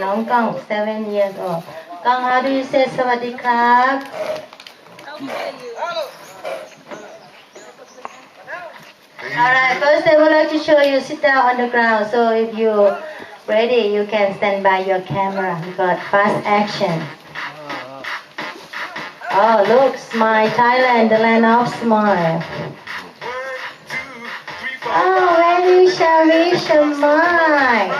น้องกล้อง 7 years old กล้อง how do you say สวัสดีครับ Alright, first I would like to show you sit down on the ground. So if you ready, you can stand by your camera. We got fast action. Oh, look, smile, Thailand, the land of smile. Oh, very shabby, smile.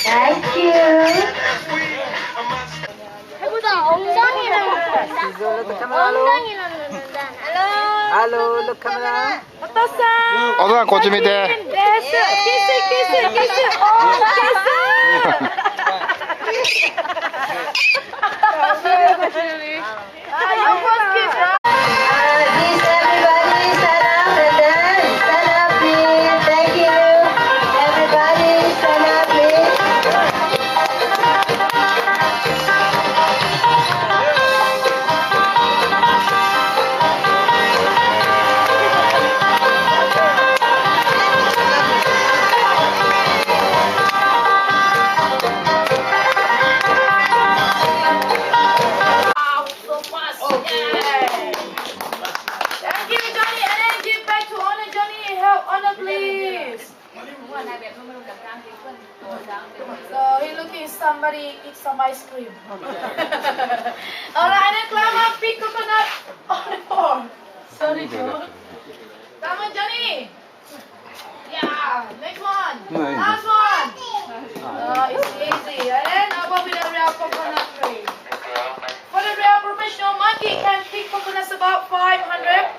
Thank you. 해보자. 엉덩이를 엉덩이를 누른다. Hello, look camera. 어떻어? 어서와 고즈미대. 키스. 오, 키스. You first kiss, right? Please everybody stand up and then stand up please. Thank you. Everybody stand up please. Thank you, Johnny. And then give back to Honor. Johnny, help Honor, please. So he looking somebody eat some ice cream. Alright, and then climb up, pick coconut on the floor. Sorry, John. Come on, Johnny. Yeah, next one. Nice. Last one. It's easy. And then above with a real coconut tree. For the real professional monkey can pick coconuts about 500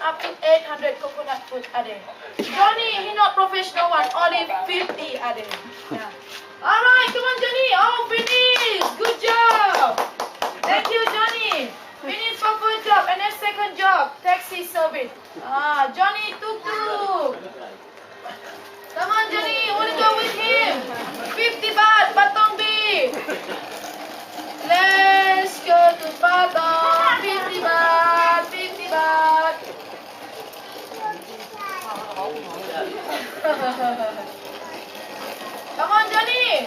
up to 800 coconut food a day. Johnny, he not professional one, only 50 a day. Yeah. Alright, come on Johnny. Oh, finish. Good job. Thank you, Johnny. Finish for first job and then second job, taxi service. Johnny, tuk-tuk. Come on Johnny, wanna go with him? 50 baht, Patong B. Let's go to Patong. 50 baht, 50 baht. Come on, Johnny.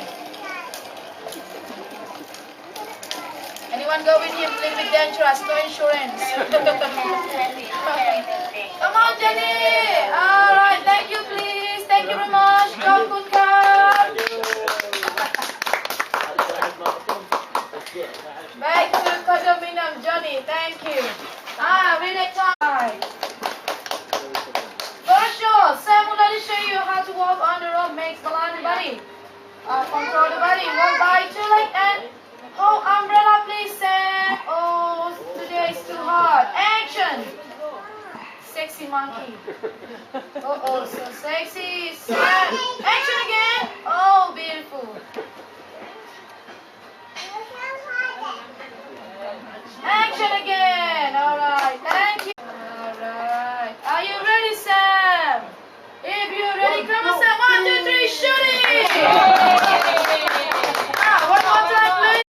Anyone go with him? Little bit dangerous, no insurance. Come on, Johnny. All right, thank you, please. Thank you very much. Go, good card. Back to condominium, Johnny. Thank you. Really time. For sure, Sam will let show you how to walk on the road. Makes balance the body. Control the body. Walk by 2 legs and hold umbrella, please, Sam. Oh, today is too hard. Action. Sexy monkey. So sexy. Sam. Action again.